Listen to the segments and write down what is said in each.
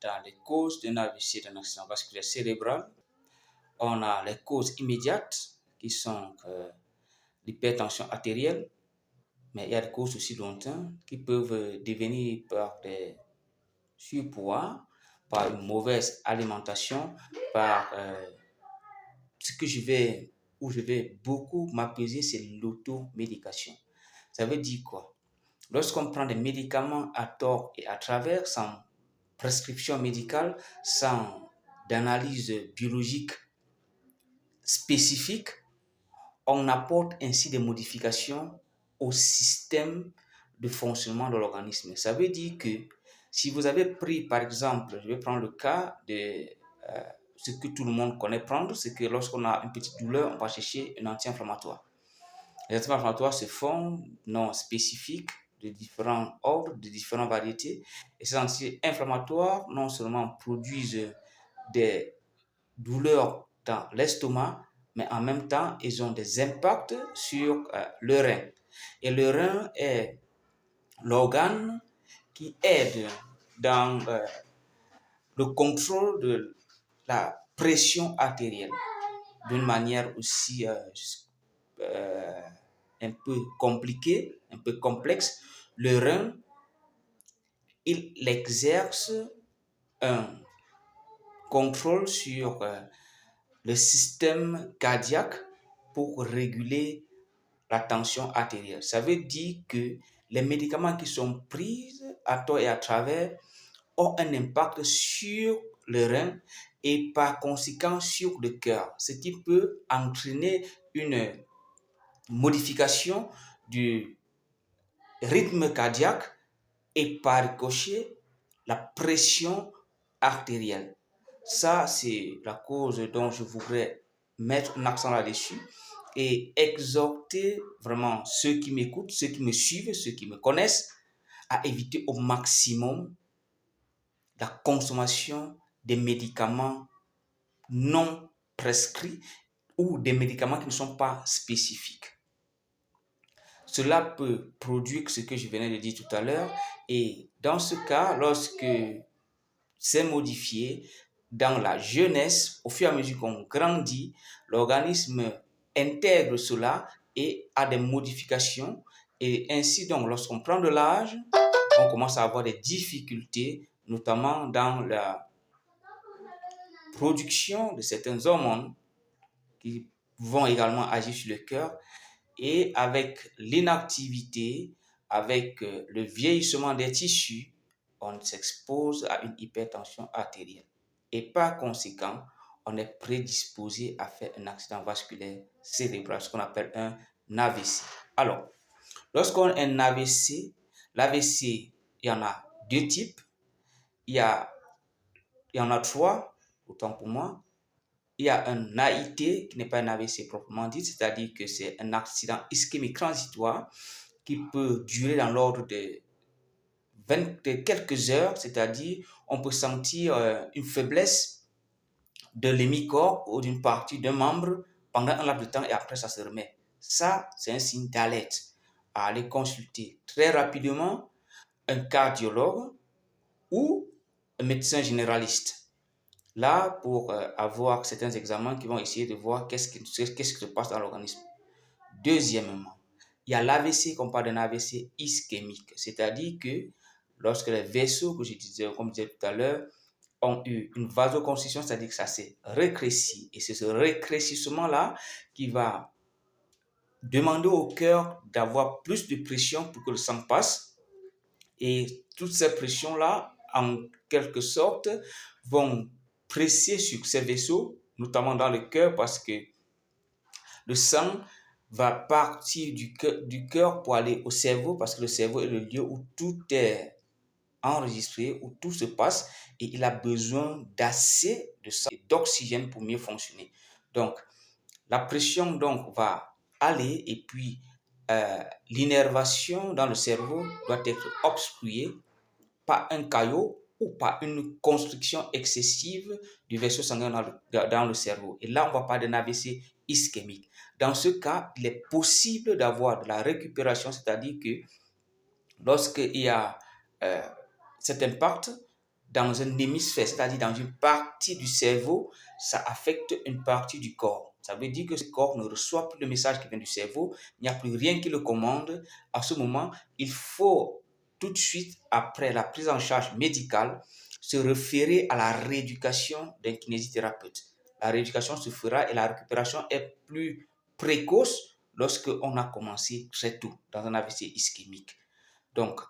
dans les causes d'un AVC, d'un accident vasculaire cérébral, on a les causes immédiates qui sont l'hypertension artérielle, mais il y a des causes aussi lointaines qui peuvent devenir par des surpoids, par une mauvaise alimentation, par ce que je vais beaucoup m'apaiser, c'est l'automédication. Ça veut dire quoi? Lorsqu'on prend des médicaments à tort et à travers, sans prescription médicale, sans d'analyse biologique spécifique, on apporte ainsi des modifications au système de fonctionnement de l'organisme. Ça veut dire que si vous avez pris, par exemple, je vais prendre le cas de ce que tout le monde connaît prendre, c'est que lorsqu'on a une petite douleur, on va chercher un anti-inflammatoire. Les anti-inflammatoires se font non spécifiques de différents ordres, de différentes variétés. Et ces anti-inflammatoires non seulement produisent des douleurs dans l'estomac, mais en même temps, ils ont des impacts sur le rein. Et le rein est l'organe qui aide dans le contrôle de la pression artérielle d'une manière aussi un peu compliquée, un peu complexe. Le rein, il exerce un contrôle sur le système cardiaque pour réguler la tension artérielle. Ça veut dire que les médicaments qui sont pris à tort et à travers ont un impact sur le rein et par conséquent sur le cœur, ce qui peut entraîner une modification du rythme cardiaque et par ricochet la pression artérielle. Ça, c'est la cause dont je voudrais mettre un accent là-dessus et exhorter vraiment ceux qui m'écoutent, ceux qui me suivent, ceux qui me connaissent, à éviter au maximum la consommation des médicaments non prescrits ou des médicaments qui ne sont pas spécifiques. Cela peut produire ce que je venais de dire tout à l'heure et dans ce cas, lorsque c'est modifié, dans la jeunesse, au fur et à mesure qu'on grandit, l'organisme intègre cela et a des modifications. Et ainsi donc, lorsqu'on prend de l'âge, on commence à avoir des difficultés, notamment dans la production de certaines hormones qui vont également agir sur le cœur. Et avec l'inactivité, avec le vieillissement des tissus, on s'expose à une hypertension artérielle. Et par conséquent, on est prédisposé à faire un accident vasculaire cérébral, ce qu'on appelle un AVC. Alors, lorsqu'on a un AVC, l'AVC, il y en a deux types. Il y en a trois, autant pour moi. Il y a un AIT qui n'est pas un AVC proprement dit, c'est-à-dire que c'est un accident ischémique transitoire qui peut durer dans l'ordre de quelques heures, c'est-à-dire on peut sentir une faiblesse de l'hémicorps ou d'une partie d'un membre pendant un laps de temps et après ça se remet. Ça, c'est un signe d'alerte à aller consulter très rapidement un cardiologue ou un médecin généraliste. Là, pour avoir certains examens qui vont essayer de voir qu'est-ce qui se passe dans l'organisme. Deuxièmement, il y a l'AVC qu'on parle d'un AVC ischémique, c'est-à-dire que lorsque les vaisseaux que je disais, comme je disais tout à l'heure, ont eu une vasoconstriction, c'est-à-dire que ça s'est rétréci. Et c'est ce rétrécissement-là qui va demander au cœur d'avoir plus de pression pour que le sang passe. Et toutes ces pressions-là, en quelque sorte, vont presser sur ces vaisseaux, notamment dans le cœur, parce que le sang va partir du cœur pour aller au cerveau, parce que le cerveau est le lieu où tout est enregistré, où tout se passe, et il a besoin d'assez de sang et d'oxygène pour mieux fonctionner. Donc, la pression donc va aller, et puis l'innervation dans le cerveau doit être obstruée par un caillot ou par une constriction excessive du vaisseau sanguin dans le cerveau. Et là, on va parler d'un AVC ischémique. Dans ce cas, il est possible d'avoir de la récupération, c'est-à-dire que lorsqu'il y a cet impact dans un hémisphère, c'est-à-dire dans une partie du cerveau, ça affecte une partie du corps. Ça veut dire que ce corps ne reçoit plus le message qui vient du cerveau, il n'y a plus rien qui le commande. À ce moment, il faut tout de suite, après la prise en charge médicale, se référer à la rééducation d'un kinésithérapeute. La rééducation se fera et la récupération est plus précoce lorsqu'on a commencé très tôt dans un AVC ischémique. Donc,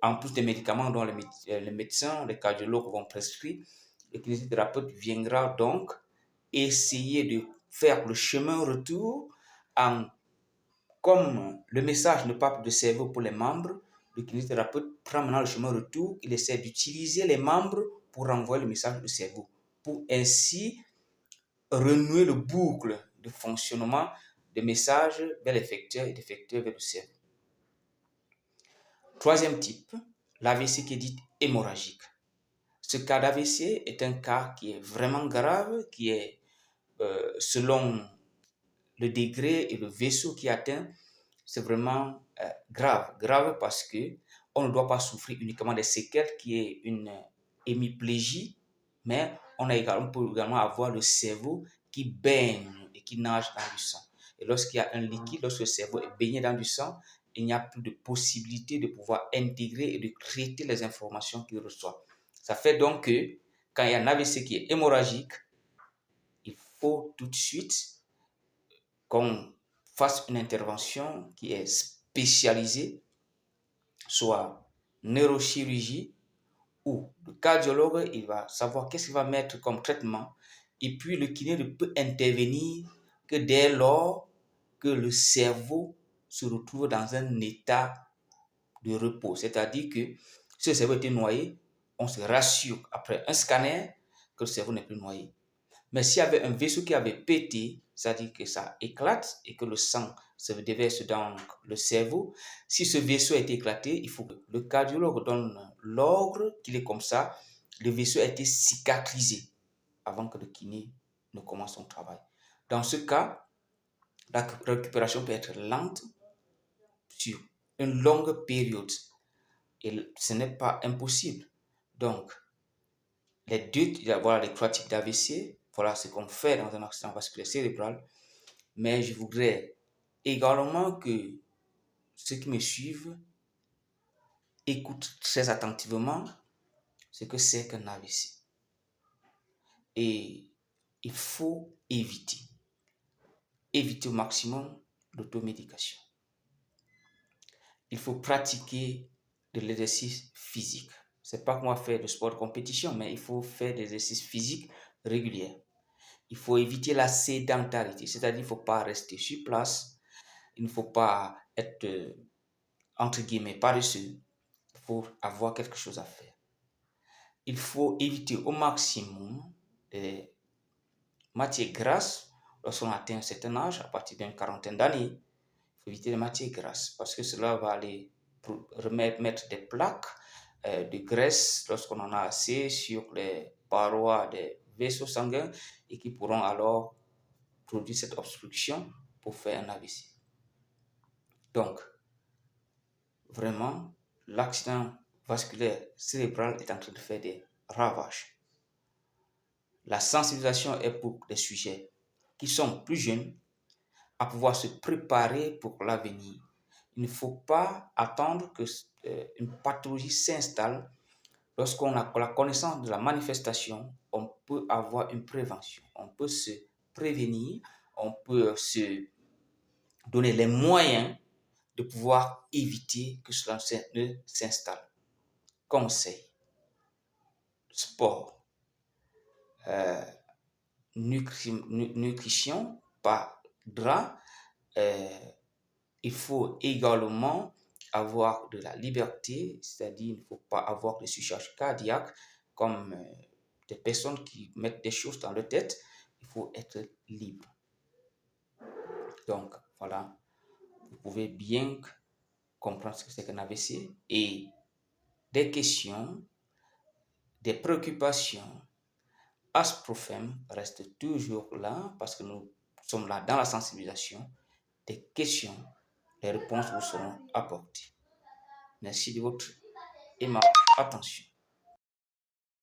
en plus des médicaments dont les médecins, les cardiologues vont prescrire, le kinésithérapeute viendra donc essayer de faire le chemin retour comme le message ne part pas de cerveau pour les membres, le kinésithérapeute prend maintenant le chemin retour, il essaie d'utiliser les membres pour renvoyer le message au cerveau, pour ainsi renouer le boucle de fonctionnement des messages vers l'effecteur et d'effecteur vers le cerveau. Troisième type, l'AVC qui est dit hémorragique. Ce cas d'AVC est un cas qui est vraiment grave, qui est selon le degré et le vaisseau qui atteint, c'est vraiment grave. Grave parce que on ne doit pas souffrir uniquement des séquelles qui est une hémiplégie, mais on peut également avoir le cerveau qui baigne et qui nage dans du sang. Et lorsqu'il y a un liquide, lorsque le cerveau est baigné dans du sang, il n'y a plus de possibilité de pouvoir intégrer et de traiter les informations qu'il reçoit. Ça fait donc que quand il y a un AVC qui est hémorragique, il faut tout de suite qu'on fasse une intervention qui est spécialisée, soit neurochirurgie, où le cardiologue il va savoir qu'est-ce qu'il va mettre comme traitement, et puis le kiné ne peut intervenir que dès lors que le cerveau se retrouve dans un état de repos. C'est-à-dire que si le cerveau était noyé, on se rassure après un scanner que le cerveau n'est plus noyé. Mais s'il y avait un vaisseau qui avait pété, c'est-à-dire que ça éclate et que le sang se déverse dans le cerveau, si ce vaisseau a été éclaté, il faut que le cardiologue donne l'ordre qu'il est comme ça, le vaisseau a été cicatrisé avant que le kiné ne commence son travail. Dans ce cas, la récupération peut être lente sur une longue période et ce n'est pas impossible. Donc, les trois types d'AVC, voilà ce qu'on fait dans un accident vasculaire cérébral. Mais je voudrais également que ceux qui me suivent écoutent très attentivement ce que c'est qu'un AVC. Et il faut éviter au maximum l'automédication. Il faut pratiquer de l'exercice physique. C'est pas qu'on va faire de sport de compétition, mais il faut faire des exercices physiques réguliers. Il faut éviter la sédentarité, c'est-à-dire il ne faut pas rester sur place, il ne faut pas être, entre guillemets, paresseux. Il faut avoir quelque chose à faire. Il faut éviter au maximum les matières grasses lorsqu'on atteint un certain âge, à partir d'une quarantaine d'années. Il faut éviter les matières grasses parce que cela va aller mettre des plaques de graisse lorsqu'on en a assez sur les parois des vaisseaux sanguins et qui pourront alors produire cette obstruction pour faire un AVC. Donc, vraiment, l'accident vasculaire cérébral est en train de faire des ravages. La sensibilisation est pour les sujets qui sont plus jeunes à pouvoir se préparer pour l'avenir. Il ne faut pas attendre que une pathologie s'installe. Lorsqu'on a la connaissance de la manifestation, on peut avoir une prévention. On peut se prévenir, on peut se donner les moyens de pouvoir éviter que cela ne s'installe. Conseil, sport, nutrition, pas gras. Il faut également avoir de la liberté, c'est-à-dire il ne faut pas avoir de surcharge cardiaque comme des personnes qui mettent des choses dans leur tête. Il faut être libre. Donc, voilà, vous pouvez bien comprendre ce que c'est qu'un AVC et des questions, des préoccupations. Asprofem reste toujours là parce que nous sommes là dans la sensibilisation. Des questions, les réponses vous seront apportées. Merci de votre aimable attention.